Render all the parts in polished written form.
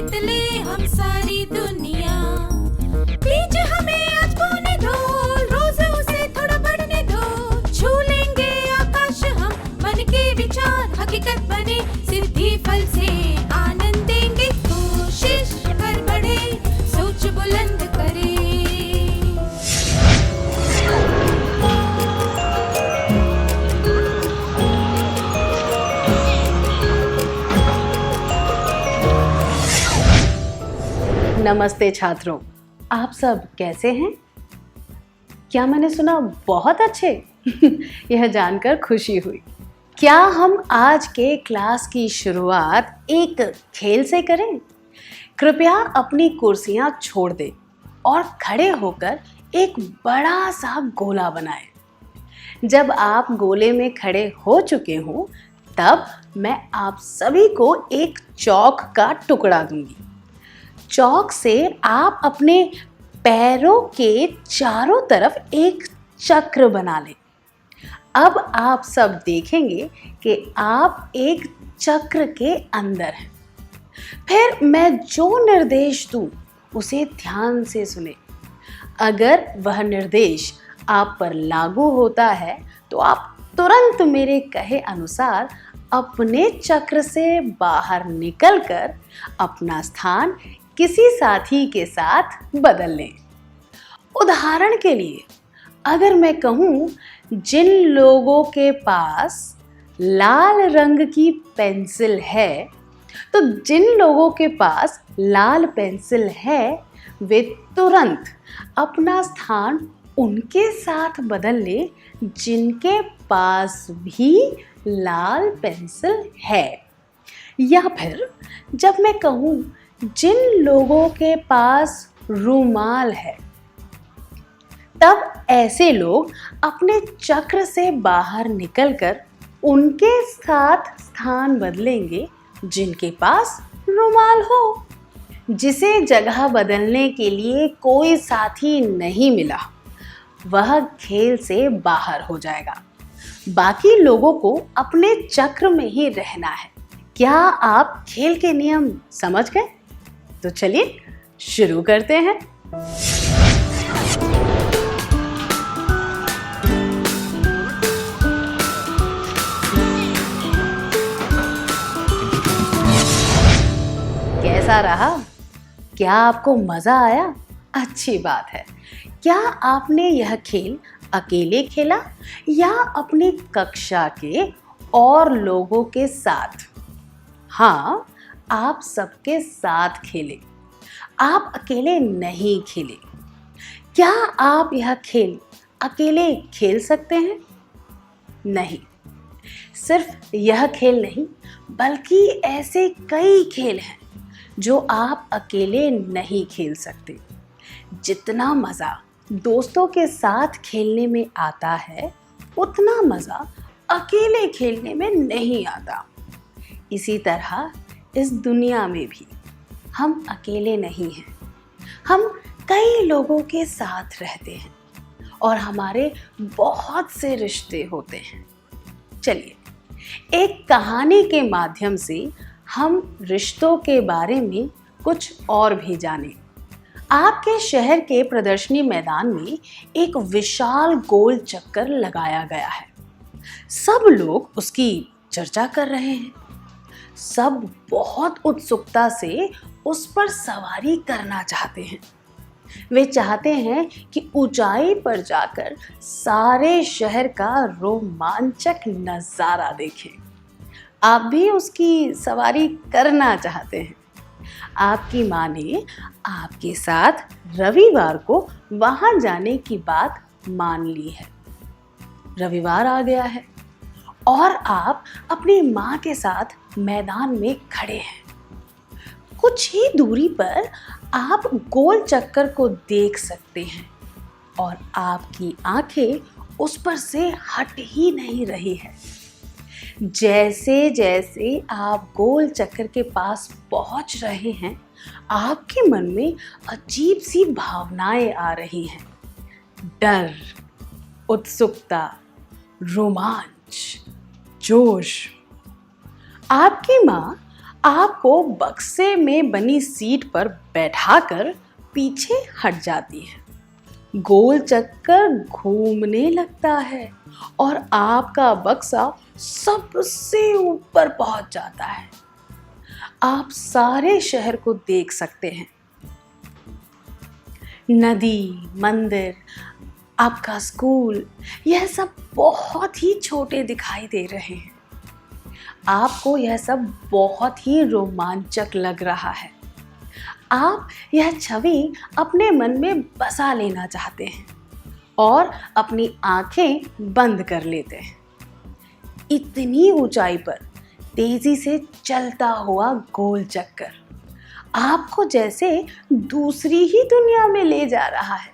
जीत ले हम सारी दुनिया। बीच हमें आज बोने दो, रोज उसे थोड़ा बढ़ने दो। छू लेंगे आकाश हम, मन के विचार हकीकत बने। सिद्धि फल से आनंद देंगे, कोशिश कर बढ़े, सोच बुलंद करे। नमस्ते छात्रों, आप सब कैसे हैं? क्या मैंने सुना बहुत अच्छे? यह जानकर खुशी हुई। क्या हम आज के क्लास की शुरुआत एक खेल से करें? कृपया अपनी कुर्सियां छोड़ दें और खड़े होकर एक बड़ा सा गोला बनाएं। जब आप गोले में खड़े हो चुके हों, तब मैं आप सभी को एक चौक का टुकड़ा दूंगी। चौक से आप अपने पैरों के चारों तरफ एक चक्र बना लें। अब आप सब देखेंगे कि आप एक चक्र के अंदर हैं। फिर मैं जो निर्देश दूं, उसे ध्यान से सुने। अगर वह निर्देश आप पर लागू होता है, तो आप तुरंत मेरे कहे अनुसार अपने चक्र से बाहर निकलकर अपना स्थान किसी साथी के साथ बदल लें। उदाहरण के लिए, अगर मैं कहूँ जिन लोगों के पास लाल रंग की पेंसिल है, तो जिन लोगों के पास लाल पेंसिल है वे तुरंत अपना स्थान उनके साथ बदल लें जिनके पास भी लाल पेंसिल है। या फिर जब मैं कहूँ जिन लोगों के पास रुमाल है, तब ऐसे लोग अपने चक्र से बाहर निकलकर उनके साथ स्थान बदलेंगे जिनके पास रुमाल हो। जिसे जगह बदलने के लिए कोई साथी नहीं मिला, वह खेल से बाहर हो जाएगा। बाकी लोगों को अपने चक्र में ही रहना है। क्या आप खेल के नियम समझ गए? तो चलिए शुरू करते हैं। कैसा रहा? क्या आपको मजा आया? अच्छी बात है। क्या आपने यह खेल अकेले खेला या अपनी कक्षा के और लोगों के साथ? हाँ, आप सबके साथ खेले। आप अकेले नहीं खेले। क्या आप यह खेल अकेले खेल सकते हैं? नहीं। सिर्फ यह खेल नहीं, बल्कि ऐसे कई खेल हैं जो आप अकेले नहीं खेल सकते। जितना मज़ा दोस्तों के साथ खेलने में आता है, उतना मज़ा अकेले खेलने में नहीं आता। इसी तरह इस दुनिया में भी हम अकेले नहीं हैं। हम कई लोगों के साथ रहते हैं और हमारे बहुत से रिश्ते होते हैं। चलिए, एक कहानी के माध्यम से हम रिश्तों के बारे में कुछ और भी जानें। आपके शहर के प्रदर्शनी मैदान में एक विशाल गोल चक्कर लगाया गया है। सब लोग उसकी चर्चा कर रहे हैं। सब बहुत उत्सुकता से उस पर सवारी करना चाहते हैं। वे चाहते हैं कि ऊंचाई पर जाकर सारे शहर का रोमांचक नज़ारा देखें। आप भी उसकी सवारी करना चाहते हैं। आपकी माँ ने आपके साथ रविवार को वहाँ जाने की बात मान ली है। रविवार आ गया है और आप अपनी माँ के साथ मैदान में खड़े हैं। कुछ ही दूरी पर आप गोल चक्कर को देख सकते हैं और आपकी आंखें उस पर से हट ही नहीं रही है। जैसे जैसे आप गोल चक्कर के पास पहुंच रहे हैं, आपके मन में अजीब सी भावनाएं आ रही हैं। डर, उत्सुकता, रोमांच, जोश। आपकी माँ आपको बक्से में बनी सीट पर बैठाकर पीछे हट जाती है, गोल चक्कर घूमने लगता है और आपका बक्सा सबसे ऊपर पहुंच जाता है। आप सारे शहर को देख सकते हैं। नदी, मंदिर, आपका स्कूल, यह सब बहुत ही छोटे दिखाई दे रहे हैं। आपको यह सब बहुत ही रोमांचक लग रहा है। आप यह छवि अपने मन में बसा लेना चाहते हैं और अपनी आंखें बंद कर लेते हैं। इतनी ऊंचाई पर तेजी से चलता हुआ गोल चक्कर आपको जैसे दूसरी ही दुनिया में ले जा रहा है।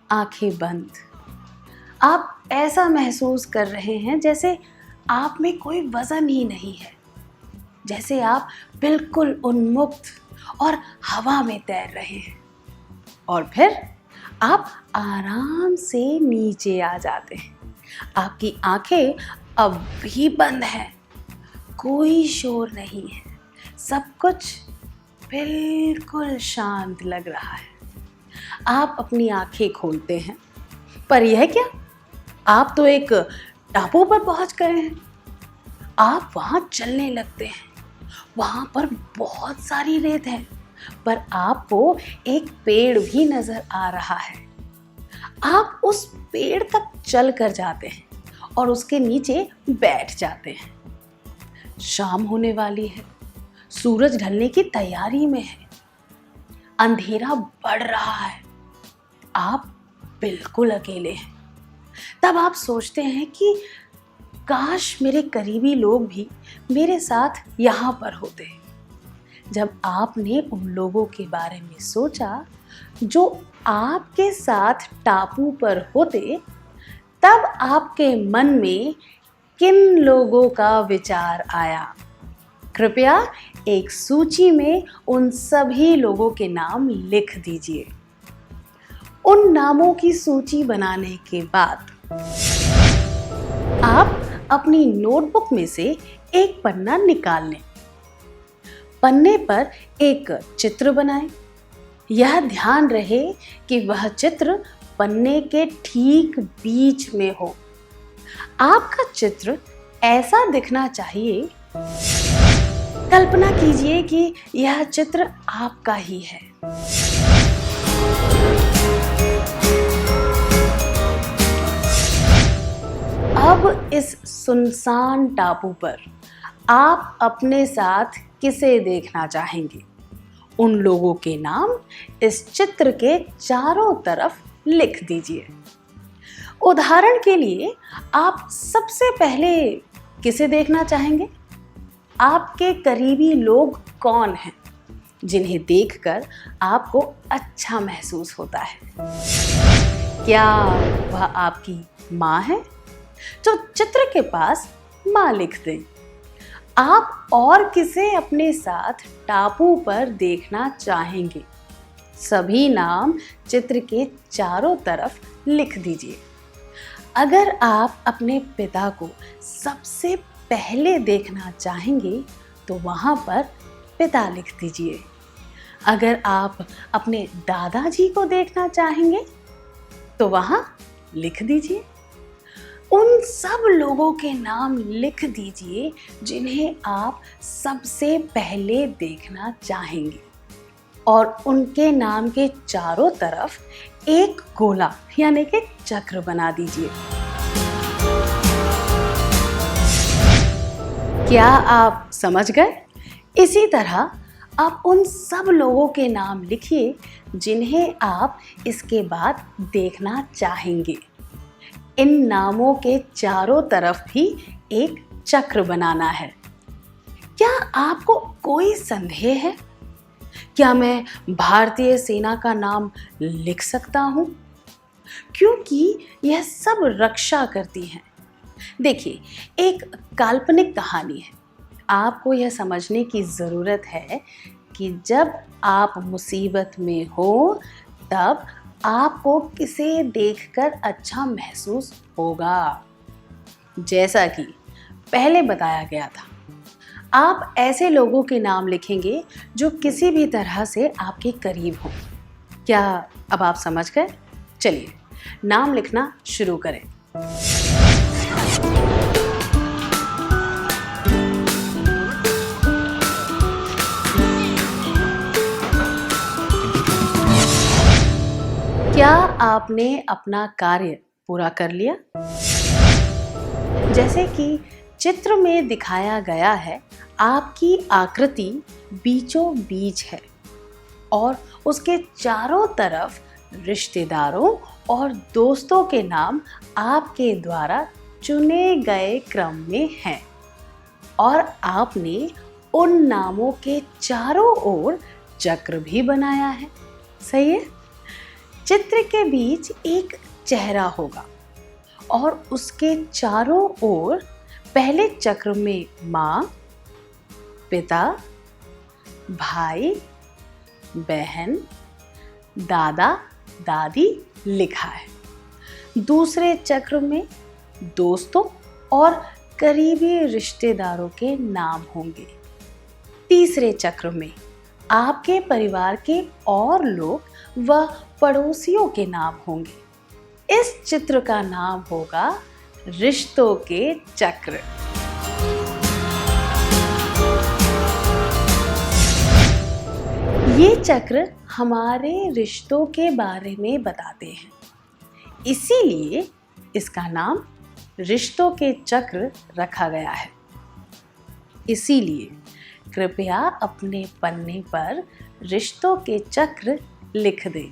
आंखें बंद, आप ऐसा महसूस कर रहे हैं जैसे आप में कोई वजन ही नहीं है, जैसे आप बिल्कुल उन्मुक्त और हवा में तैर रहे हैं। और फिर आप आराम से नीचे आ जाते हैं। आपकी आंखें अब भी बंद हैं, कोई शोर नहीं है, सब कुछ बिल्कुल शांत लग रहा है। आप अपनी आंखें खोलते हैं, पर यह क्या, आप तो एक टापू पर पहुंच गए हैं। आप वहां चलने लगते हैं। वहां पर बहुत सारी रेत है, पर आपको एक पेड़ भी नजर आ रहा है। आप उस पेड़ तक चल कर जाते हैं और उसके नीचे बैठ जाते हैं। शाम होने वाली है, सूरज ढलने की तैयारी में है, अंधेरा बढ़ रहा है, आप बिल्कुल अकेले हैं। तब आप सोचते हैं कि काश मेरे करीबी लोग भी मेरे साथ यहाँ पर होते। जब आपने उन लोगों के बारे में सोचा जो आपके साथ टापू पर होते, तब आपके मन में किन लोगों का विचार आया? कृपया एक सूची में उन सभी लोगों के नाम लिख दीजिए। उन नामों की सूची बनाने के बाद आप अपनी नोटबुक में से एक पन्ना निकाल लें। पन्ने पर एक चित्र बनाएं। यह ध्यान रहे कि वह चित्र पन्ने के ठीक बीच में हो। आपका चित्र ऐसा दिखना चाहिए, कल्पना कीजिए कि यह चित्र आपका ही है। अब इस सुनसान टापू पर आप अपने साथ किसे देखना चाहेंगे? उन लोगों के नाम इस चित्र के चारों तरफ लिख दीजिए। उदाहरण के लिए आप सबसे पहले किसे देखना चाहेंगे? आपके करीबी लोग कौन हैं जिन्हें देखकर आपको अच्छा महसूस होता है? क्या वह आपकी माँ है? तो चित्र के पास माँ लिख दें। आप और किसे अपने साथ टापू पर देखना चाहेंगे? सभी नाम चित्र के चारों तरफ लिख दीजिए। अगर आप अपने पिता को सबसे पहले देखना चाहेंगे तो वहाँ पर पिता लिख दीजिए। अगर आप अपने दादाजी को देखना चाहेंगे तो वहाँ लिख दीजिए। उन सब लोगों के नाम लिख दीजिए जिन्हें आप सबसे पहले देखना चाहेंगे और उनके नाम के चारों तरफ एक गोला यानी कि चक्र बना दीजिए। क्या आप समझ गए? इसी तरह आप उन सब लोगों के नाम लिखिए जिन्हें आप इसके बाद देखना चाहेंगे। इन नामों के चारों तरफ भी एक चक्र बनाना है। क्या आपको कोई संदेह है? क्या मैं भारतीय सेना का नाम लिख सकता हूँ? क्योंकि यह सब रक्षा करती हैं। देखिए, एक काल्पनिक कहानी है। आपको यह समझने की ज़रूरत है कि जब आप मुसीबत में हो तब आपको किसे देखकर अच्छा महसूस होगा। जैसा कि पहले बताया गया था, आप ऐसे लोगों के नाम लिखेंगे जो किसी भी तरह से आपके करीब हों। क्या अब आप समझ गए? चलिए नाम लिखना शुरू करें। क्या आपने अपना कार्य पूरा कर लिया? जैसे कि चित्र में दिखाया गया है, आपकी आकृति बीचों बीच है और उसके चारों तरफ रिश्तेदारों और दोस्तों के नाम आपके द्वारा चुने गए क्रम में हैं और आपने उन नामों के चारों ओर चक्र भी बनाया है। सही है? चित्र के बीच एक चेहरा होगा और उसके चारों ओर पहले चक्र में माँ, पिता, भाई, बहन, दादा, दादी लिखा है। दूसरे चक्र में दोस्तों और करीबी रिश्तेदारों के नाम होंगे। तीसरे चक्र में आपके परिवार के और लोग व पड़ोसियों के नाम होंगे। इस चित्र का नाम होगा रिश्तों के चक्र। ये चक्र हमारे रिश्तों के बारे में बताते हैं, इसीलिए इसका नाम रिश्तों के चक्र रखा गया है। इसीलिए कृपया अपने पन्ने पर रिश्तों के चक्र लिख दें।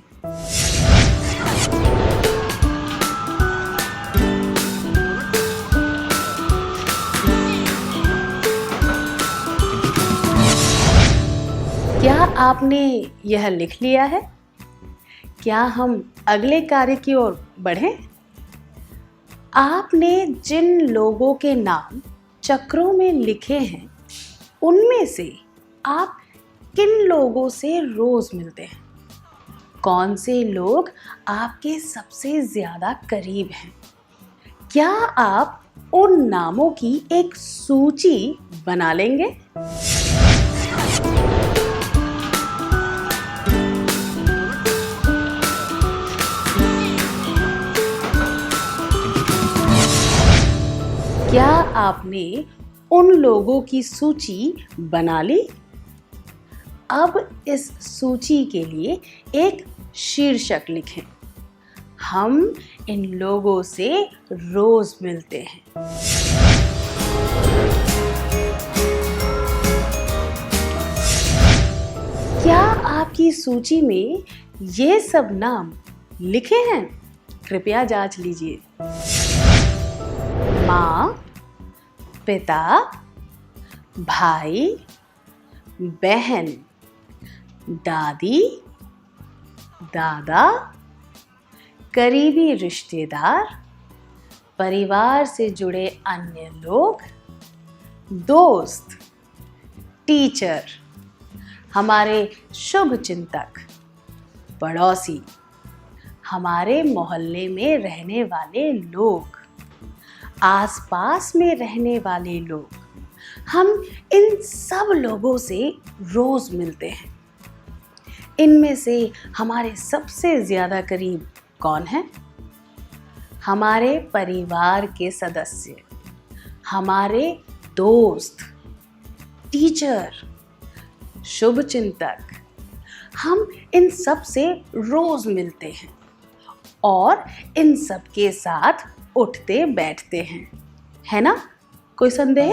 क्या आपने यह लिख लिया है? क्या हम अगले कार्य की ओर बढ़ें? आपने जिन लोगों के नाम चक्रों में लिखे हैं, उनमें से आप किन लोगों से रोज मिलते हैं? कौन से लोग आपके सबसे ज्यादा करीब हैं? क्या आप उन नामों की एक सूची बना लेंगे? क्या आपने उन लोगों की सूची बना ली? अब इस सूची के लिए एक शीर्षक लिखें। हम इन लोगों से रोज मिलते हैं। क्या आपकी सूची में ये सब नाम लिखे हैं? कृपया जांच लीजिए। माँ, पिता, भाई, बहन, दादी, दादा, करीबी रिश्तेदार, परिवार से जुड़े अन्य लोग, दोस्त, टीचर, हमारे शुभ चिंतक, पड़ोसी, हमारे मोहल्ले में रहने वाले लोग, आसपास में रहने वाले लोग। हम इन सब लोगों से रोज मिलते हैं। इनमें से हमारे सबसे ज्यादा करीब कौन है? हमारे परिवार के सदस्य, हमारे दोस्त, टीचर, शुभ चिंतक। हम इन सब से रोज मिलते हैं और इन सब के साथ उठते बैठते हैं, है ना? कोई संदेह?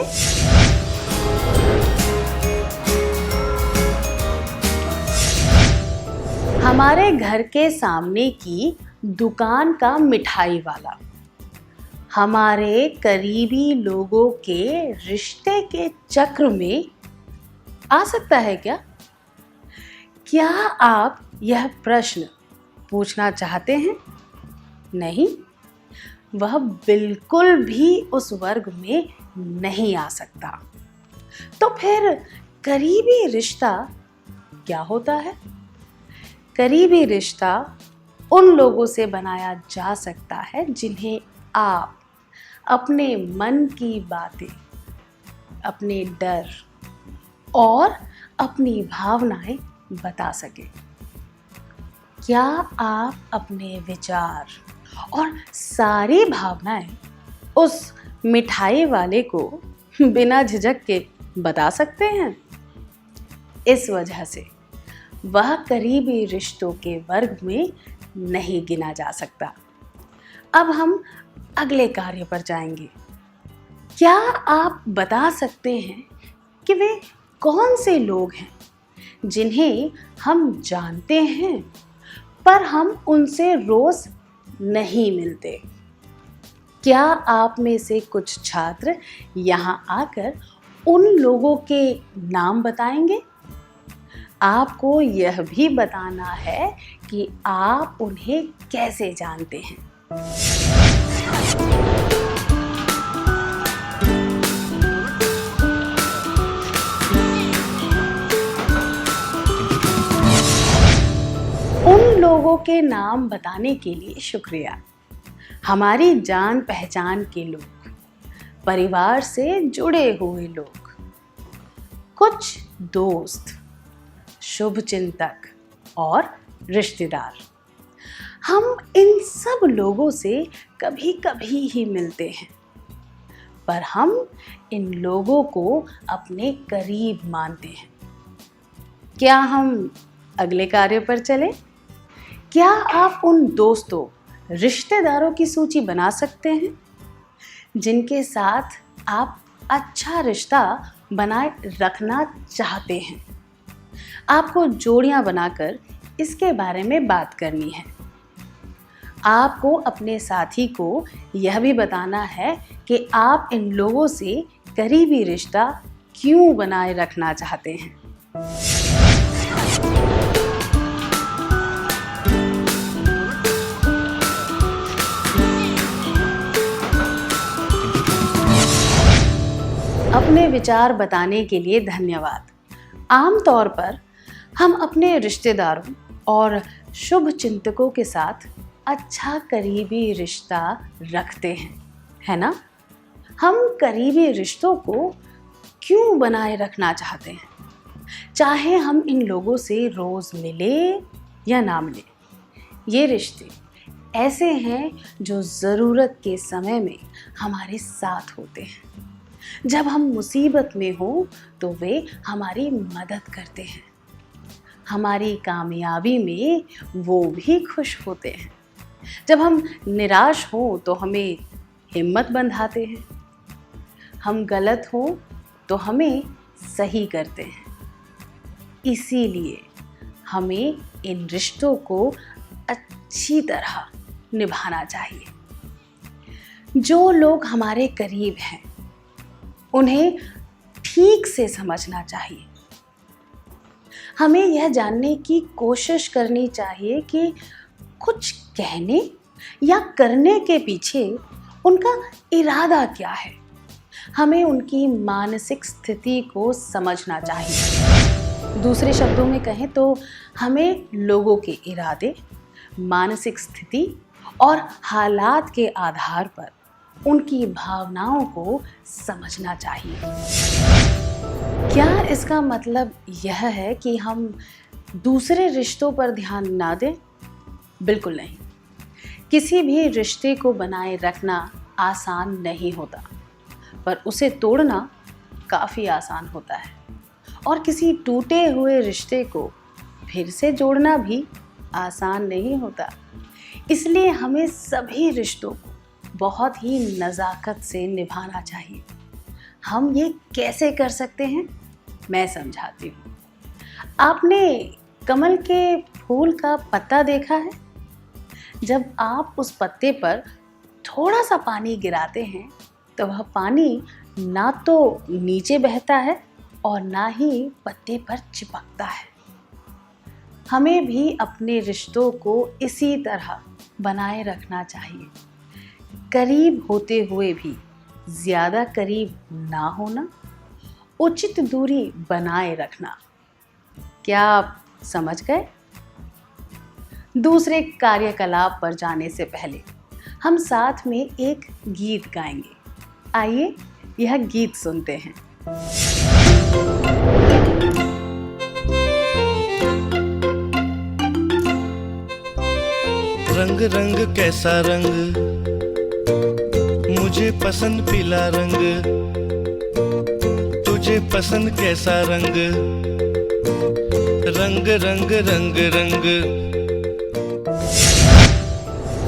हमारे घर के सामने की दुकान का मिठाई वाला हमारे करीबी लोगों के रिश्ते के चक्र में आ सकता है क्या? क्या आप यह प्रश्न पूछना चाहते हैं? नहीं, वह बिल्कुल भी उस वर्ग में नहीं आ सकता। तो फिर करीबी रिश्ता क्या होता है? करीबी रिश्ता उन लोगों से बनाया जा सकता है जिन्हें आप अपने मन की बातें, अपने डर, और अपनी भावनाएं बता सके। क्या आप अपने विचार और सारी भावनाएं उस मिठाई वाले को बिना झिझक के बता सकते हैं? इस वजह से वह करीबी रिश्तों के वर्ग में नहीं गिना जा सकता। अब हम अगले कार्य पर जाएंगे। क्या आप बता सकते हैं कि वे कौन से लोग हैं जिन्हें हम जानते हैं पर हम उनसे रोज नहीं मिलते? क्या आप में से कुछ छात्र यहाँ आकर उन लोगों के नाम बताएंगे? आपको यह भी बताना है कि आप उन्हें कैसे जानते हैं। उन लोगों के नाम बताने के लिए शुक्रिया। हमारी जान पहचान के लोग, परिवार से जुड़े हुए लोग, कुछ दोस्त, शुभचिंतक और रिश्तेदार, हम इन सब लोगों से कभी कभी ही मिलते हैं, पर हम इन लोगों को अपने करीब मानते हैं। क्या हम अगले कार्य पर चलें? क्या आप उन दोस्तों, रिश्तेदारों की सूची बना सकते हैं जिनके साथ आप अच्छा रिश्ता बनाए रखना चाहते हैं? आपको जोड़ियां बनाकर इसके बारे में बात करनी है। आपको अपने साथी को यह भी बताना है कि आप इन लोगों से करीबी रिश्ता क्यों बनाए रखना चाहते हैं। अपने विचार बताने के लिए धन्यवाद। आमतौर पर हम अपने रिश्तेदारों और शुभ चिंतकों के साथ अच्छा करीबी रिश्ता रखते हैं, है ना? हम करीबी रिश्तों को क्यों बनाए रखना चाहते हैं? चाहे हम इन लोगों से रोज मिले या ना मिले, ये रिश्ते ऐसे हैं जो ज़रूरत के समय में हमारे साथ होते हैं। जब हम मुसीबत में हो तो वे हमारी मदद करते हैं। हमारी कामयाबी में वो भी खुश होते हैं। जब हम निराश हों तो हमें हिम्मत बंधाते हैं। हम गलत हों तो हमें सही करते हैं। इसीलिए हमें इन रिश्तों को अच्छी तरह निभाना चाहिए। जो लोग हमारे करीब हैं उन्हें ठीक से समझना चाहिए। हमें यह जानने की कोशिश करनी चाहिए कि कुछ कहने या करने के पीछे उनका इरादा क्या है। हमें उनकी मानसिक स्थिति को समझना चाहिए। दूसरे शब्दों में कहें तो हमें लोगों के इरादे, मानसिक स्थिति और हालात के आधार पर उनकी भावनाओं को समझना चाहिए। क्या इसका मतलब यह है कि हम दूसरे रिश्तों पर ध्यान ना दें? बिल्कुल नहीं। किसी भी रिश्ते को बनाए रखना आसान नहीं होता, पर उसे तोड़ना काफ़ी आसान होता है। और किसी टूटे हुए रिश्ते को फिर से जोड़ना भी आसान नहीं होता। इसलिए हमें सभी रिश्तों को बहुत ही नज़ाकत से निभाना चाहिए। हम ये कैसे कर सकते हैं, मैं समझाती हूँ। आपने कमल के फूल का पत्ता देखा है? जब आप उस पत्ते पर थोड़ा सा पानी गिराते हैं तो वह पानी ना तो नीचे बहता है और ना ही पत्ते पर चिपकता है। हमें भी अपने रिश्तों को इसी तरह बनाए रखना चाहिए। करीब होते हुए भी ज़्यादा करीब ना होना, उचित दूरी बनाए रखना। क्या आप समझ गए? दूसरे कार्यकलाप पर जाने से पहले हम साथ में एक गीत गाएंगे। आइए यह गीत सुनते हैं। रंग रंग कैसा रंग, मुझे पसंद पीला रंग, तुझे पसंद कैसा रंग, रंग रंग रंग रंग।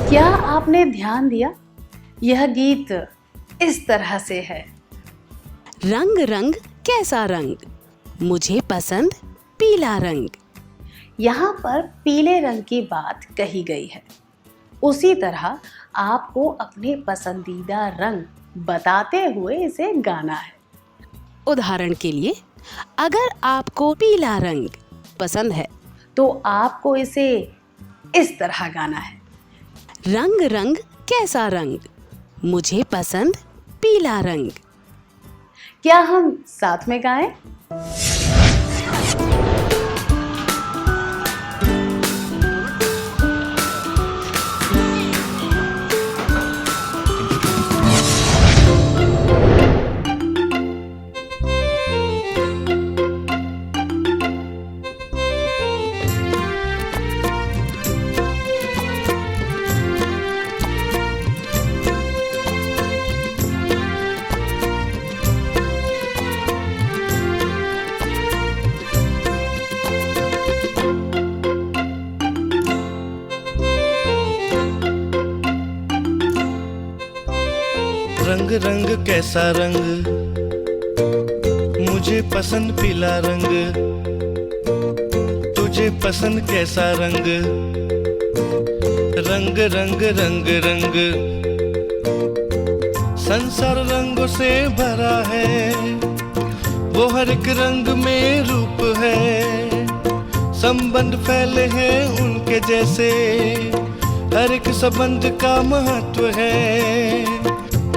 क्या आपने ध्यान दिया? यह गीत इस तरह से है। रंग रंग कैसा रंग, मुझे पसंद पीला रंग। यहाँ पर पीले रंग की बात कही गई है। उसी तरह आपको अपने पसंदीदा रंग बताते हुए इसे गाना है। उदाहरण के लिए, अगर आपको पीला रंग पसंद है तो आपको इसे इस तरह गाना है। रंग रंग कैसा रंग, मुझे पसंद पीला रंग। क्या हम साथ में गाएं? रंग रंग कैसा रंग, मुझे पसंद पीला रंग, तुझे पसंद कैसा रंग, रंग रंग रंग रंग। संसार रंगों से भरा है, वो हर एक रंग में रूप है। संबंध फैले हैं उनके जैसे, हर एक संबंध का महत्व है।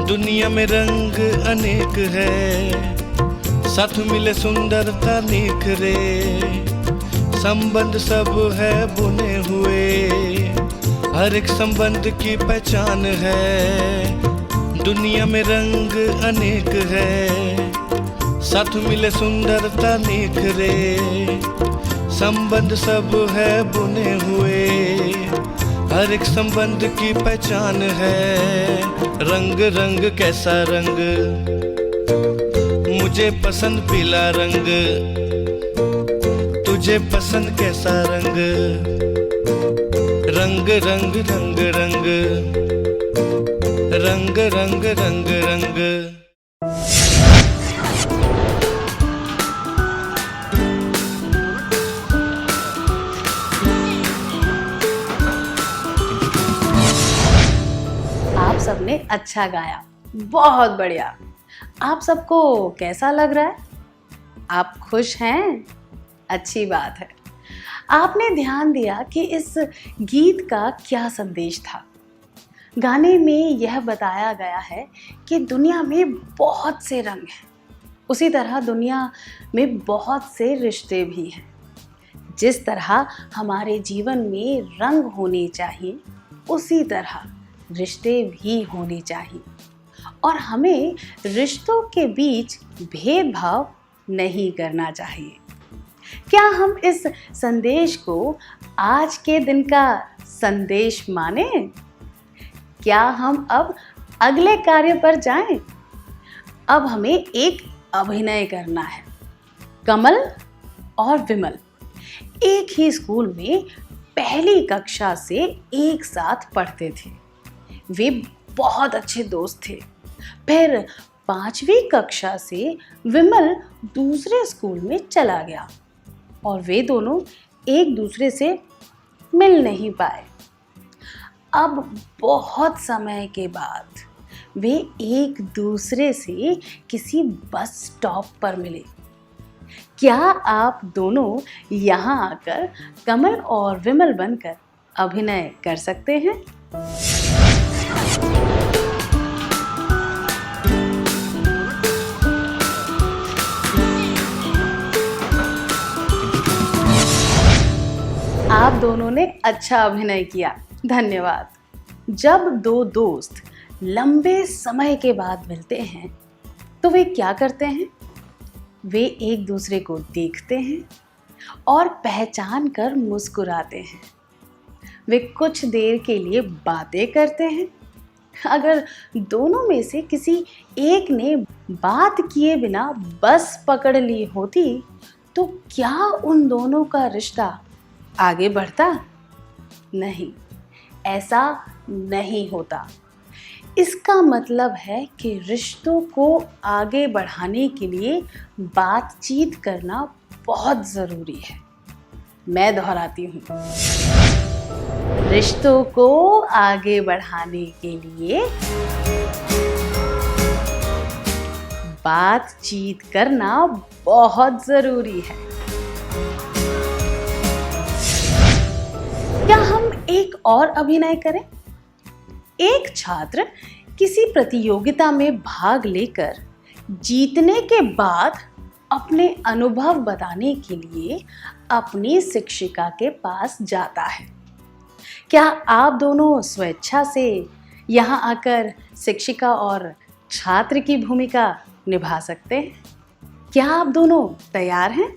दुनिया में रंग अनेक है, साथ मिले सुंदरता निखरे। संबंध सब है बुने हुए, हर एक संबंध की पहचान है। दुनिया में रंग अनेक है, साथ मिले सुंदरता निखरे। संबंध सब है बुने हुए, हर एक संबंध की पहचान है। रंग रंग कैसा रंग, मुझे पसंद पीला रंग, तुझे पसंद कैसा रंग, रंग रंग रंग रंग, रंग रंग रंग रंग। सबने अच्छा गाया, बहुत बढ़िया। आप सबको कैसा लग रहा है? आप खुश हैं? अच्छी बात है। आपने ध्यान दिया कि इस गीत का क्या संदेश था। गाने में यह बताया गया है कि दुनिया में बहुत से रंग हैं, उसी तरह दुनिया में बहुत से रिश्ते भी हैं। जिस तरह हमारे जीवन में रंग होने चाहिए, उसी तरह रिश्ते भी होने चाहिए और हमें रिश्तों के बीच भेदभाव नहीं करना चाहिए। क्या हम इस संदेश को आज के दिन का संदेश माने? क्या हम अब अगले कार्य पर जाएं? अब हमें एक अभिनय करना है। कमल और विमल एक ही स्कूल में पहली कक्षा से एक साथ पढ़ते थे। वे बहुत अच्छे दोस्त थे। फिर 5वीं कक्षा से विमल दूसरे स्कूल में चला गया और वे दोनों एक दूसरे से मिल नहीं पाए। अब बहुत समय के बाद वे एक दूसरे से किसी बस स्टॉप पर मिले। क्या आप दोनों यहाँ आकर कमल और विमल बनकर अभिनय कर सकते हैं? आप दोनों ने अच्छा अभिनय किया, धन्यवाद। जब दो दोस्त लंबे समय के बाद मिलते हैं तो वे क्या करते हैं? वे एक दूसरे को देखते हैं और पहचान कर मुस्कुराते हैं। वे कुछ देर के लिए बातें करते हैं। अगर दोनों में से किसी एक ने बात किए बिना बस पकड़ ली होती तो क्या उन दोनों का रिश्ता आगे बढ़ता? नहीं, ऐसा नहीं होता। इसका मतलब है कि रिश्तों को आगे बढ़ाने के लिए बातचीत करना बहुत ज़रूरी है। मैं दोहराती हूँ, रिश्तों को आगे बढ़ाने के लिए बातचीत करना बहुत ज़रूरी है। क्या हम एक और अभिनय करें? एक छात्र किसी प्रतियोगिता में भाग लेकर जीतने के बाद अपने अनुभव बताने के लिए अपनी शिक्षिका के पास जाता है। क्या आप दोनों स्वेच्छा से यहाँ आकर शिक्षिका और छात्र की भूमिका निभा सकते हैं? क्या आप दोनों तैयार हैं?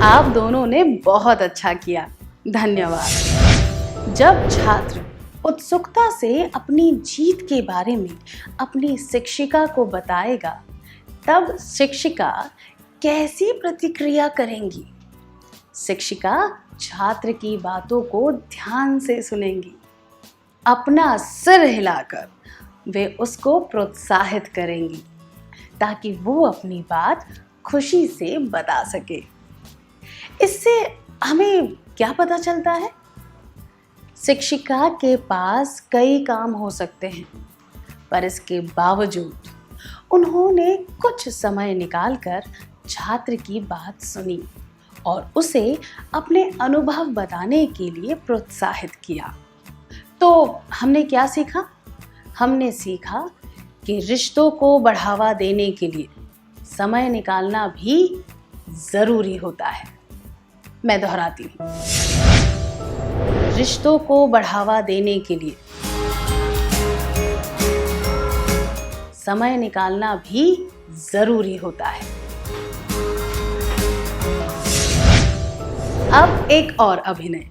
आप दोनों ने बहुत अच्छा किया, धन्यवाद। जब छात्र उत्सुकता से अपनी जीत के बारे में अपनी शिक्षिका को बताएगा, तब शिक्षिका कैसी प्रतिक्रिया करेंगी? शिक्षिका छात्र की बातों को ध्यान से सुनेंगी। अपना सिर हिलाकर वे उसको प्रोत्साहित करेंगी ताकि वो अपनी बात खुशी से बता सके। इससे हमें क्या पता चलता है? शिक्षिका के पास कई काम हो सकते हैं, पर इसके बावजूद उन्होंने कुछ समय निकालकर छात्र की बात सुनी और उसे अपने अनुभव बताने के लिए प्रोत्साहित किया। तो हमने क्या सीखा? हमने सीखा कि रिश्तों को बढ़ावा देने के लिए समय निकालना भी ज़रूरी होता है। मैं दोहराती हूँ, रिश्तों को बढ़ावा देने के लिए समय निकालना भी जरूरी होता है। अब एक और अभिनय।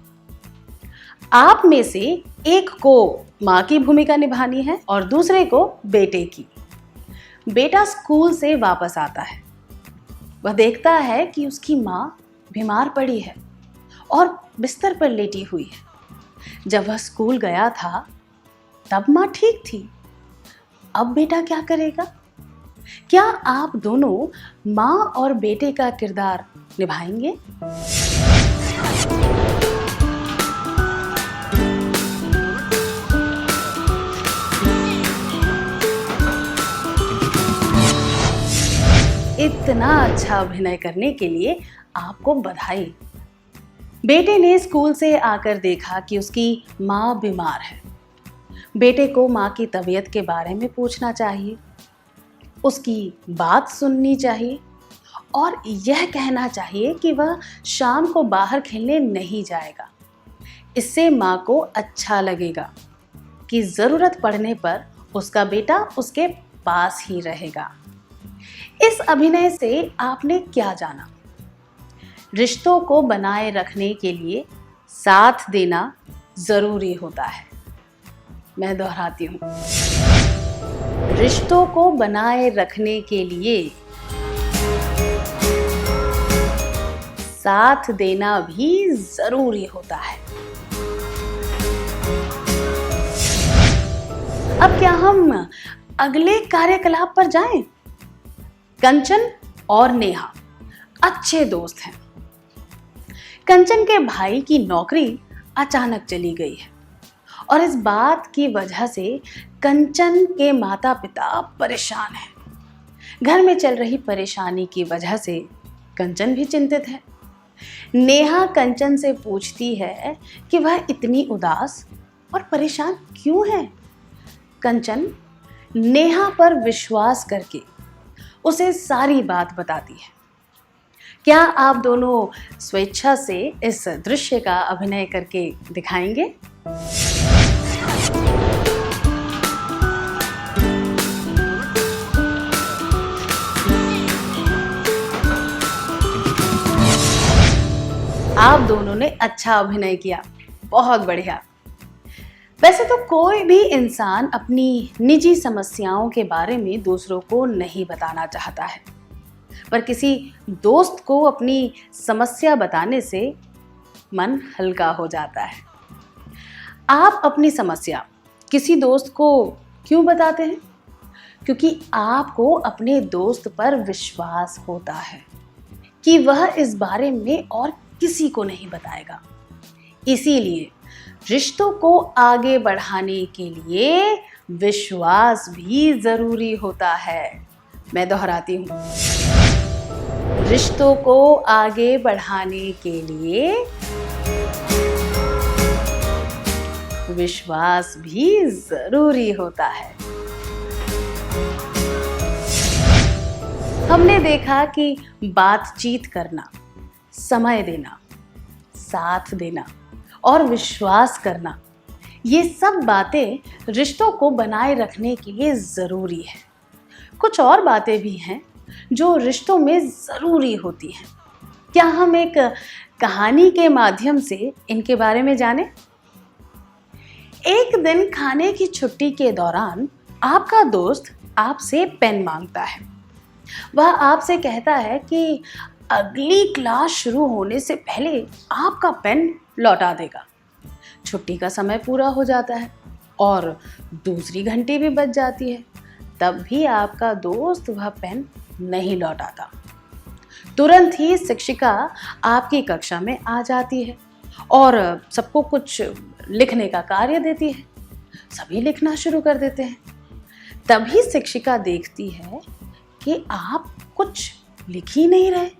आप में से एक को माँ की भूमिका निभानी है और दूसरे को बेटे की। बेटा स्कूल से वापस आता है। वह देखता है कि उसकी माँ बीमार पड़ी है और बिस्तर पर लेटी हुई है। जब वह स्कूल गया था तब माँ ठीक थी। अब बेटा क्या करेगा? क्या आप दोनों माँ और बेटे का किरदार निभाएंगे? इतना अच्छा अभिनय करने के लिए आपको बधाई। बेटे ने स्कूल से आकर देखा कि उसकी माँ बीमार है। बेटे को माँ की तबीयत के बारे में पूछना चाहिए, उसकी बात सुननी चाहिए और यह कहना चाहिए कि वह शाम को बाहर खेलने नहीं जाएगा। इससे माँ को अच्छा लगेगा कि ज़रूरत पड़ने पर उसका बेटा उसके पास ही रहेगा। इस अभिनय से आपने क्या जाना? रिश्तों को बनाए रखने के लिए साथ देना ज़रूरी होता है। मैं दोहराती हूँ, रिश्तों को बनाए रखने के लिए साथ देना भी ज़रूरी होता है। अब क्या हम अगले कार्यकलाप पर जाएं? कंचन और नेहा अच्छे दोस्त हैं। कंचन के भाई की नौकरी अचानक चली गई है और इस बात की वजह से कंचन के माता पिता परेशान हैं। घर में चल रही परेशानी की वजह से कंचन भी चिंतित है। नेहा कंचन से पूछती है कि वह इतनी उदास और परेशान क्यों है। कंचन नेहा पर विश्वास करके उसे सारी बात बताती है। क्या आप दोनों स्वेच्छा से इस दृश्य का अभिनय करके दिखाएंगे? आप दोनों ने अच्छा अभिनय किया, बहुत बढ़िया। वैसे तो कोई भी इंसान अपनी निजी समस्याओं के बारे में दूसरों को नहीं बताना चाहता है, पर किसी दोस्त को अपनी समस्या बताने से मन हल्का हो जाता है। आप अपनी समस्या किसी दोस्त को क्यों बताते हैं? क्योंकि आपको अपने दोस्त पर विश्वास होता है कि वह इस बारे में और किसी को नहीं बताएगा। इसीलिए रिश्तों को आगे बढ़ाने के लिए विश्वास भी जरूरी होता है। मैं दोहराती हूँ, रिश्तों को आगे बढ़ाने के लिए विश्वास भी जरूरी होता है। हमने देखा कि बातचीत करना, समय देना, साथ देना और विश्वास करना, ये सब बातें रिश्तों को बनाए रखने के लिए ज़रूरी है। कुछ और बातें भी हैं जो रिश्तों में ज़रूरी होती हैं। क्या हम एक कहानी के माध्यम से इनके बारे में जानें? एक दिन खाने की छुट्टी के दौरान आपका दोस्त आपसे पेन मांगता है। वह आपसे कहता है कि अगली क्लास शुरू होने से पहले आपका पेन लौटा देगा। छुट्टी का समय पूरा हो जाता है और दूसरी घंटी भी बज जाती है, तब भी आपका दोस्त वह पेन नहीं लौटाता। तुरंत ही शिक्षिका आपकी कक्षा में आ जाती है और सबको कुछ लिखने का कार्य देती है। सभी लिखना शुरू कर देते हैं। तभी शिक्षिका देखती है कि आप कुछ लिख ही नहीं रहे।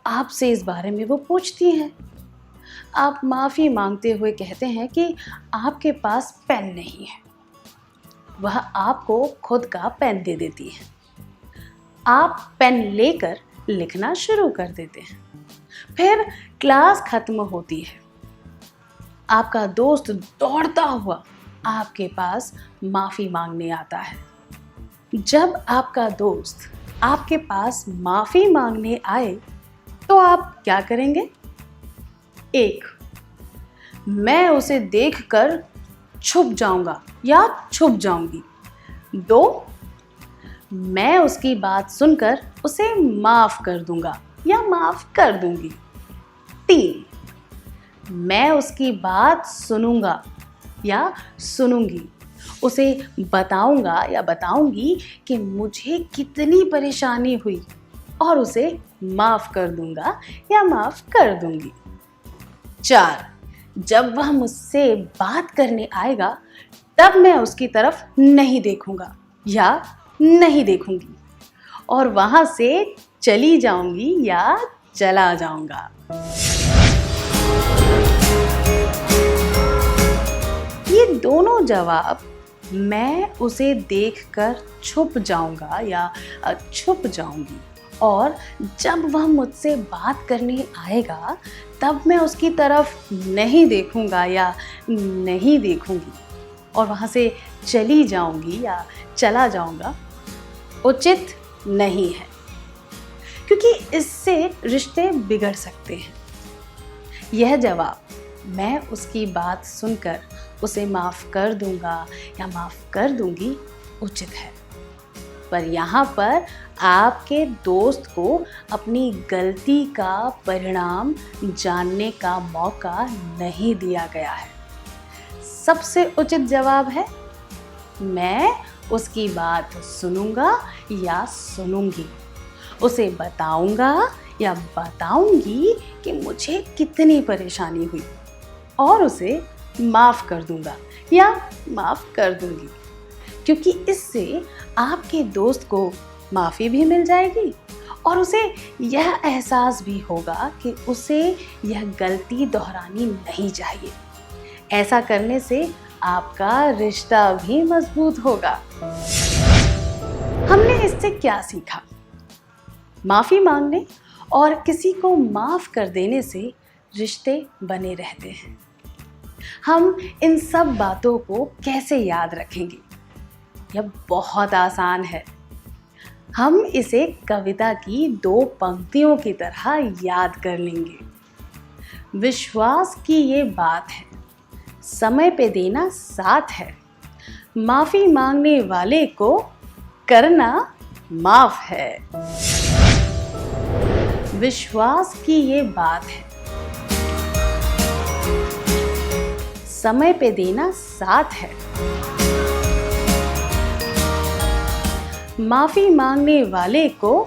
आपसे इस बारे में वो पूछती हैं। आप माफ़ी मांगते हुए कहते हैं कि आपके पास पेन नहीं है। वह आपको खुद का पेन दे देती है। आप पेन लेकर लिखना शुरू कर देते हैं। फिर क्लास खत्म होती है। आपका दोस्त दौड़ता हुआ आपके पास माफ़ी मांगने आता है। जब आपका दोस्त आपके पास माफ़ी मांगने आए तो आप क्या करेंगे? 1, मैं उसे देखकर छुप जाऊंगा या छुप जाऊंगी। 2, मैं उसकी बात सुनकर उसे माफ कर दूंगा या माफ कर दूंगी। 3, मैं उसकी बात सुनूंगा या सुनूंगी, उसे बताऊंगा या बताऊंगी कि मुझे कितनी परेशानी हुई और उसे माफ कर दूंगा या माफ कर दूंगी। 4, जब वह मुझसे बात करने आएगा तब मैं उसकी तरफ नहीं देखूंगा या नहीं देखूंगी और वहां से चली जाऊंगी या चला जाऊंगा। ये दोनों जवाब, मैं उसे देखकर छुप जाऊंगा या छुप जाऊंगी और जब वह मुझसे बात करने आएगा तब मैं उसकी तरफ नहीं देखूंगा या नहीं देखूंगी और वहाँ से चली जाऊंगी या चला जाऊंगा, उचित नहीं है, क्योंकि इससे रिश्ते बिगड़ सकते हैं। यह जवाब, मैं उसकी बात सुनकर उसे माफ़ कर दूंगा या माफ़ कर दूंगी, उचित है। पर यहाँ पर आपके दोस्त को अपनी गलती का परिणाम जानने का मौका नहीं दिया गया है। सबसे उचित जवाब है, मैं उसकी बात सुनूंगा या सुनूंगी, उसे बताऊंगा या बताऊंगी कि मुझे कितनी परेशानी हुई और उसे माफ़ कर दूंगा या माफ़ कर दूंगी, क्योंकि इससे आपके दोस्त को माफ़ी भी मिल जाएगी और उसे यह एहसास भी होगा कि उसे यह गलती दोहरानी नहीं चाहिए। ऐसा करने से आपका रिश्ता भी मजबूत होगा। हमने इससे क्या सीखा? माफ़ी मांगने और किसी को माफ़ कर देने से रिश्ते बने रहते हैं। हम इन सब बातों को कैसे याद रखेंगे? यह बहुत आसान है। हम इसे कविता की 2 पंक्तियों की तरह याद कर लेंगे। विश्वास की ये बात है, समय पे देना साथ है, माफ़ी मांगने वाले को करना माफ़ है। विश्वास की ये बात है, समय पे देना साथ है, माफ़ी मांगने वाले को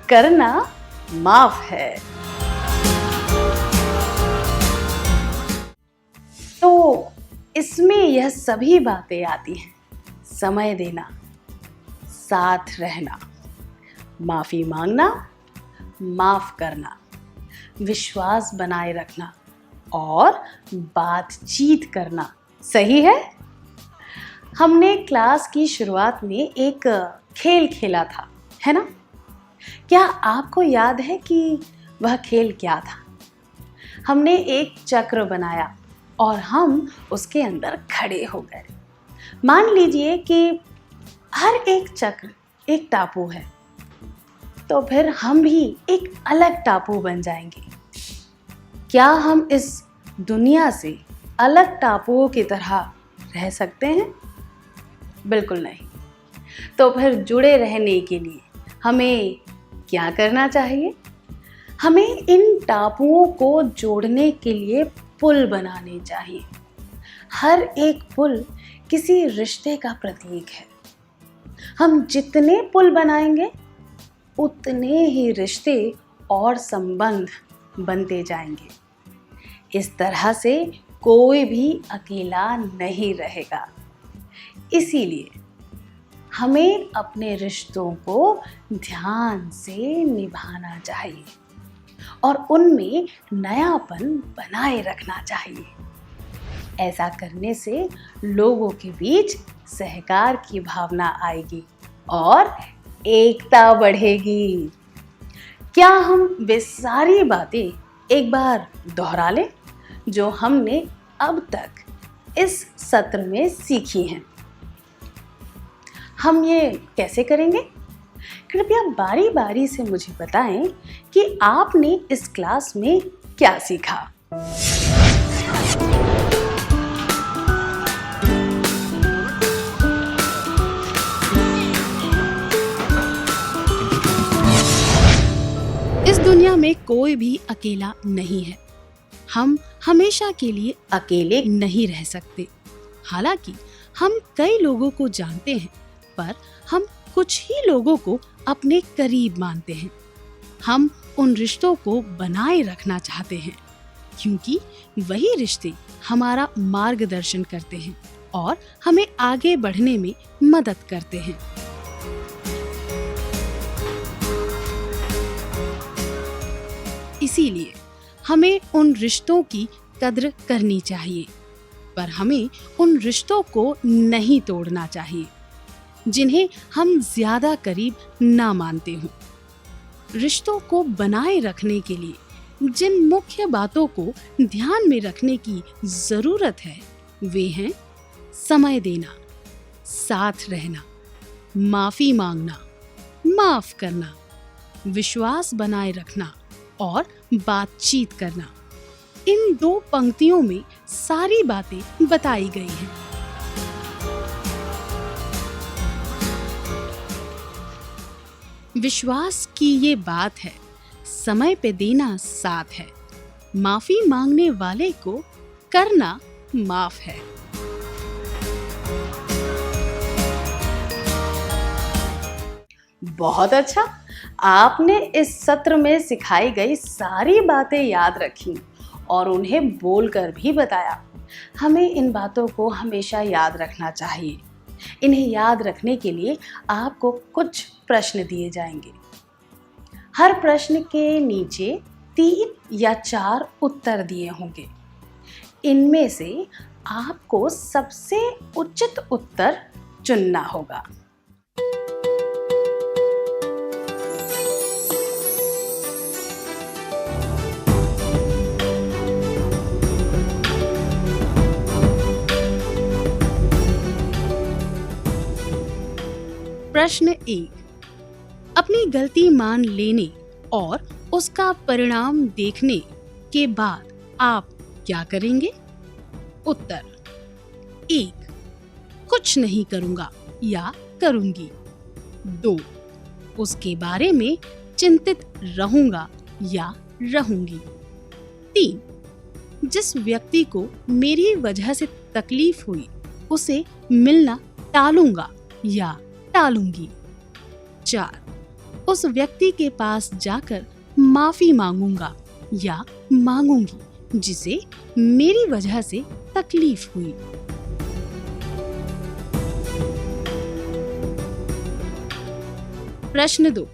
करना माफ़ है। तो इसमें यह सभी बातें आती हैं, समय देना, साथ रहना, माफ़ी मांगना, माफ़ करना, विश्वास बनाए रखना और बातचीत करना। सही है? हमने क्लास की शुरुआत में एक खेल खेला था, है ना? क्या आपको याद है कि वह खेल क्या था? हमने एक चक्र बनाया और हम उसके अंदर खड़े हो गए। मान लीजिए कि हर एक चक्र एक टापू है, तो फिर हम भी एक अलग टापू बन जाएंगे। क्या हम इस दुनिया से अलग टापुओं की तरह रह सकते हैं? बिल्कुल नहीं। तो फिर जुड़े रहने के लिए हमें क्या करना चाहिए? हमें इन टापुओं को जोड़ने के लिए पुल बनाने चाहिए। हर एक पुल किसी रिश्ते का प्रतीक है। हम जितने पुल बनाएंगे उतने ही रिश्ते और संबंध बनते जाएंगे। इस तरह से कोई भी अकेला नहीं रहेगा। इसीलिए हमें अपने रिश्तों को ध्यान से निभाना चाहिए और उनमें नयापन बनाए रखना चाहिए। ऐसा करने से लोगों के बीच सहकार की भावना आएगी और एकता बढ़ेगी। क्या हम वे सारी बातें एक बार दोहरा लें जो हमने अब तक इस सत्र में सीखी हैं? हम ये कैसे करेंगे? कृपया बारी बारी से मुझे बताएं कि आपने इस क्लास में क्या सीखा। इस दुनिया में कोई भी अकेला नहीं है। हम हमेशा के लिए अकेले नहीं रह सकते। हालांकि हम कई लोगों को जानते हैं, पर हम कुछ ही लोगों को अपने करीब मानते हैं। हम उन रिश्तों को बनाए रखना चाहते हैं क्योंकि वही रिश्ते हमारा मार्गदर्शन करते हैं और हमें आगे बढ़ने में मदद करते हैं। इसीलिए हमें उन रिश्तों की कद्र करनी चाहिए, पर हमें उन रिश्तों को नहीं तोड़ना चाहिए जिन्हें हम ज्यादा करीब ना मानते हों। रिश्तों को बनाए रखने के लिए जिन मुख्य बातों को ध्यान में रखने की जरूरत है वे हैं समय देना, साथ रहना, माफी मांगना, माफ करना, विश्वास बनाए रखना और बातचीत करना। इन 2 पंक्तियों में सारी बातें बताई गई हैं। विश्वास की ये बात है, समय पे देना साथ है, माफी मांगने वाले को करना माफ है। बहुत अच्छा, आपने इस सत्र में सिखाई गई सारी बातें याद रखी और उन्हें बोलकर भी बताया। हमें इन बातों को हमेशा याद रखना चाहिए। इन्हें याद रखने के लिए आपको कुछ प्रश्न दिए जाएंगे। हर प्रश्न के नीचे 3 या 4 उत्तर दिए होंगे। इनमें से आपको सबसे उचित उत्तर चुनना होगा। प्रश्न 1, अपनी गलती मान लेने और उसका परिणाम देखने के बाद आप क्या करेंगे? उत्तर 1, कुछ नहीं करूंगा या करूंगी। 2, उसके बारे में चिंतित रहूंगा या रहूंगी। 3, जिस व्यक्ति को मेरी वजह से तकलीफ हुई उसे मिलना टालूंगा या टालूंगी। 4, उस व्यक्ति के पास जाकर माफी मांगूंगा या मांगूंगी जिसे मेरी वजह से तकलीफ हुई। प्रश्न 2,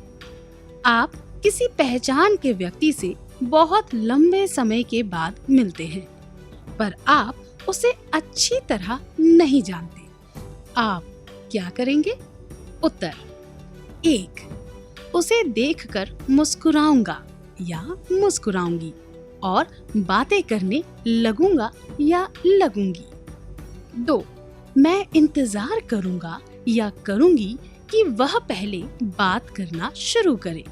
आप किसी पहचान के व्यक्ति से बहुत लंबे समय के बाद मिलते हैं, पर आप उसे अच्छी तरह नहीं जानते। आप क्या करेंगे? उत्तर 1, उसे देखकर मुस्कुराऊंगा या मुस्कुराऊंगी और बातें करने लगूंगा या लगूंगी। 2, मैं इंतजार करूंगा या करूंगी कि वह पहले बात करना शुरू करे।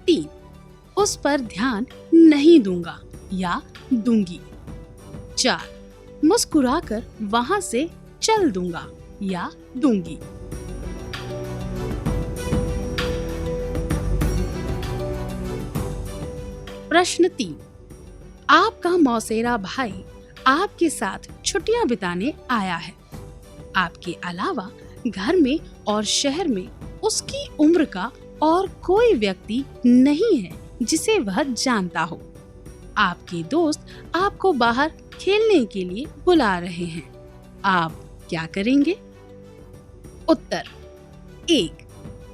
3, उस पर ध्यान नहीं दूंगा या दूंगी। 4, मुस्कुराकर वहां से चल दूंगा या दूंगी। प्रश्न 3, आपका मौसेरा भाई आपके साथ छुट्टियां बिताने आया है। आपके अलावा घर में और शहर में उसकी उम्र का और कोई व्यक्ति नहीं है जिसे वह जानता हो। आपके दोस्त आपको बाहर खेलने के लिए बुला रहे हैं। आप क्या करेंगे? उत्तर 1,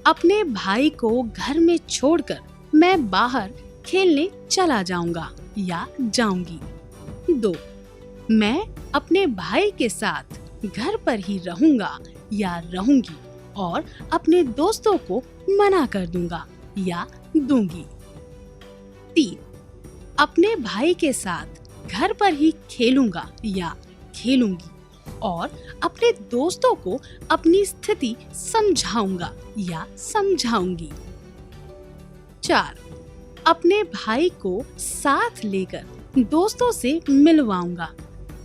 अपने भाई को घर में छोड़कर मैं बाहर खेलने चला जाऊंगा या जाऊंगी। 2, मैं अपने भाई के साथ घर पर ही रहूंगा या रहूंगी और अपने दोस्तों को मना कर दूंगा या दूंगी। 3, अपने भाई के साथ घर पर ही खेलूंगा या खेलूंगी और अपने दोस्तों को अपनी स्थिति समझाऊंगा या समझाऊंगी। 4, अपने भाई को साथ लेकर दोस्तों से मिलवाऊंगा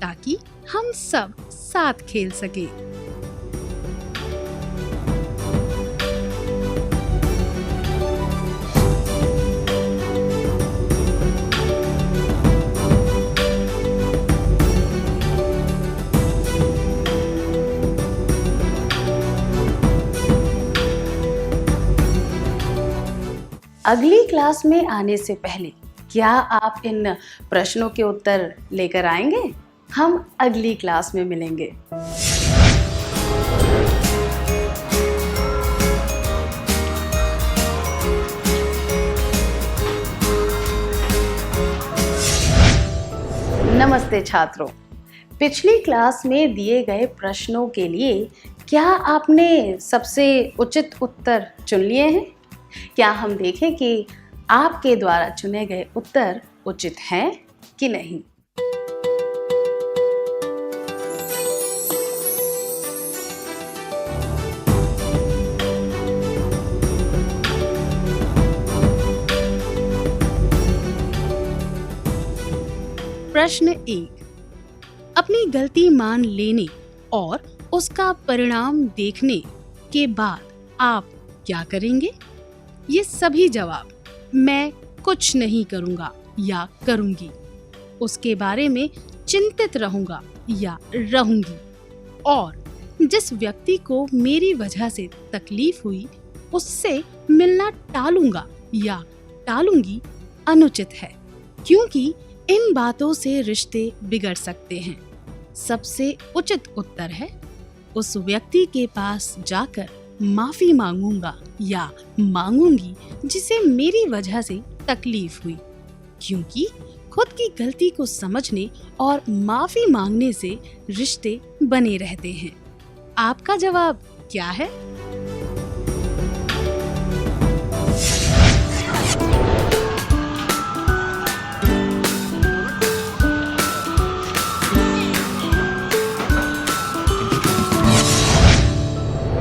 ताकि हम सब साथ खेल सके। अगली क्लास में आने से पहले क्या आप इन प्रश्नों के उत्तर लेकर आएंगे? हम अगली क्लास में मिलेंगे। नमस्ते छात्रों, पिछली क्लास में दिए गए प्रश्नों के लिए क्या आपने सबसे उचित उत्तर चुन लिए हैं? क्या हम देखें कि आपके द्वारा चुने गए उत्तर उचित हैं कि नहीं। प्रश्न 1, अपनी गलती मान लेने और उसका परिणाम देखने के बाद आप क्या करेंगे? ये सभी जवाब मैं कुछ नहीं करूंगा या करूंगी, उसके बारे में चिंतित रहूंगा या रहूंगी और जिस व्यक्ति को मेरी वजह से तकलीफ हुई उससे मिलना टालूंगा या टालूंगी अनुचित है, क्योंकि इन बातों से रिश्ते बिगड़ सकते हैं। सबसे उचित उत्तर है उस व्यक्ति के पास जाकर माफी मांगूंगा या मांगूंगी जिसे मेरी वजह से तकलीफ हुई, क्योंकि खुद की गलती को समझने और माफी मांगने से रिश्ते बने रहते हैं। आपका जवाब क्या है?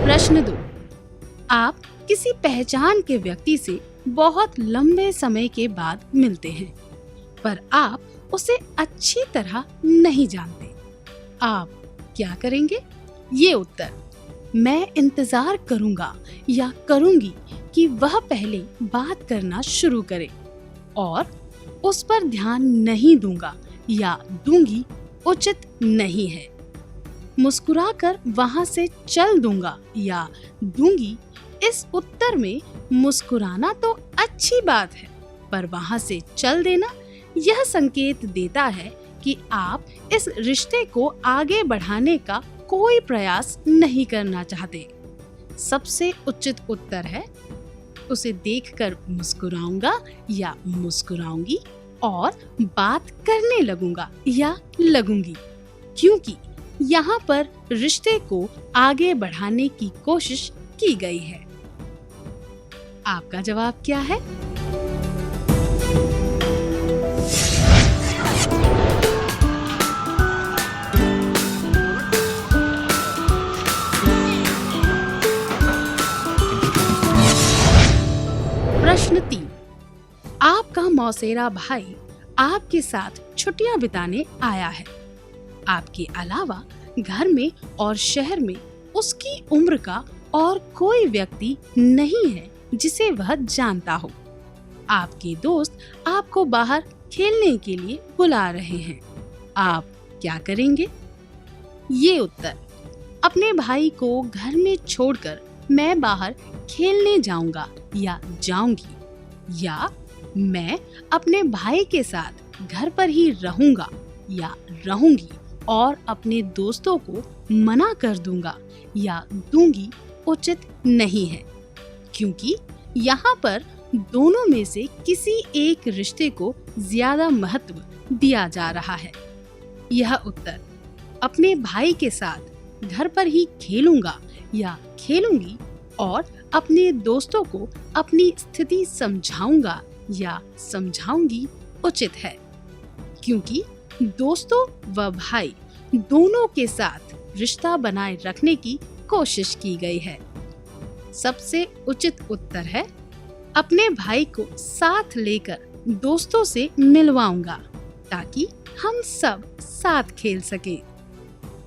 प्रश्न 2, आप किसी पहचान के व्यक्ति से बहुत लंबे समय के बाद मिलते हैं, पर आप उसे अच्छी तरह नहीं जानते। आप क्या करेंगे? ये उत्तर मैं इंतजार करूंगा या करूंगी कि वह पहले बात करना शुरू करे और उस पर ध्यान नहीं दूंगा या दूंगी उचित नहीं है। मुस्कुराकर वहां से चल दूंगा या दूंगी, इस उत्तर में मुस्कुराना तो अच्छी बात है, पर वहां से चल देना यह संकेत देता है कि आप इस रिश्ते को आगे बढ़ाने का कोई प्रयास नहीं करना चाहते। सबसे उचित उत्तर है उसे देखकर मुस्कुराऊंगा या मुस्कुराऊंगी और बात करने लगूंगा या लगूंगी, क्योंकि यहाँ पर रिश्ते को आगे बढ़ाने की कोशिश की गई है। आपका जवाब क्या है? प्रश्न 3। आपका मौसेरा भाई आपके साथ छुट्टियां बिताने आया है। आपके अलावा घर में और शहर में उसकी उम्र का और कोई व्यक्ति नहीं है जिसे वह जानता हो। आपके दोस्त आपको बाहर खेलने के लिए बुला रहे हैं। आप क्या करेंगे? ये उत्तर अपने भाई को घर में छोड़कर मैं बाहर खेलने जाऊंगा या जाऊंगी, या मैं अपने भाई के साथ घर पर ही रहूंगा या रहूंगी और अपने दोस्तों को मना कर दूंगा या दूंगी उचित नहीं है, क्योंकि यहाँ पर दोनों में से किसी एक रिश्ते को ज्यादा महत्व दिया जा रहा है। यह उत्तर अपने भाई के साथ घर पर ही खेलूंगा या खेलूंगी और अपने दोस्तों को अपनी स्थिति समझाऊंगा या समझाऊंगी उचित है, क्योंकि दोस्तों व भाई दोनों के साथ रिश्ता बनाए रखने की कोशिश की गई है। सबसे उचित उत्तर है अपने भाई को साथ लेकर दोस्तों से मिलवाऊंगा ताकि हम सब साथ खेल सकें।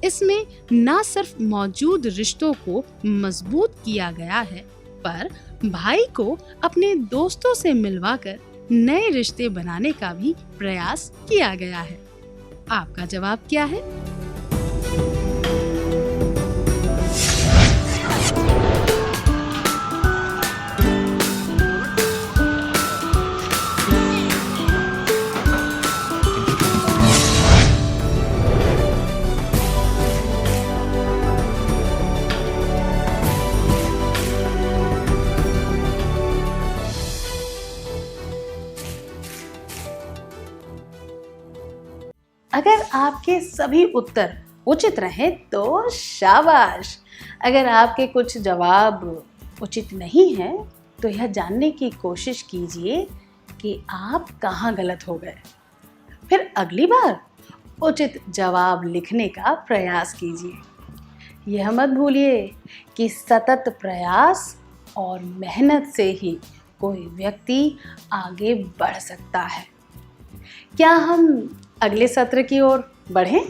इसमें न सिर्फ मौजूद रिश्तों को मजबूत किया गया है, पर भाई को अपने दोस्तों से मिलवाकर नए रिश्ते बनाने का भी प्रयास किया गया है। आपका जवाब क्या है? अगर आपके सभी उत्तर उचित रहे तो शाबाश। अगर आपके कुछ जवाब उचित नहीं है तो यह जानने की कोशिश कीजिए कि आप कहाँ गलत हो गए। फिर अगली बार उचित जवाब लिखने का प्रयास कीजिए। यह मत भूलिए कि सतत प्रयास और मेहनत से ही कोई व्यक्ति आगे बढ़ सकता है। क्या हम अगले सत्र की ओर बढ़ें?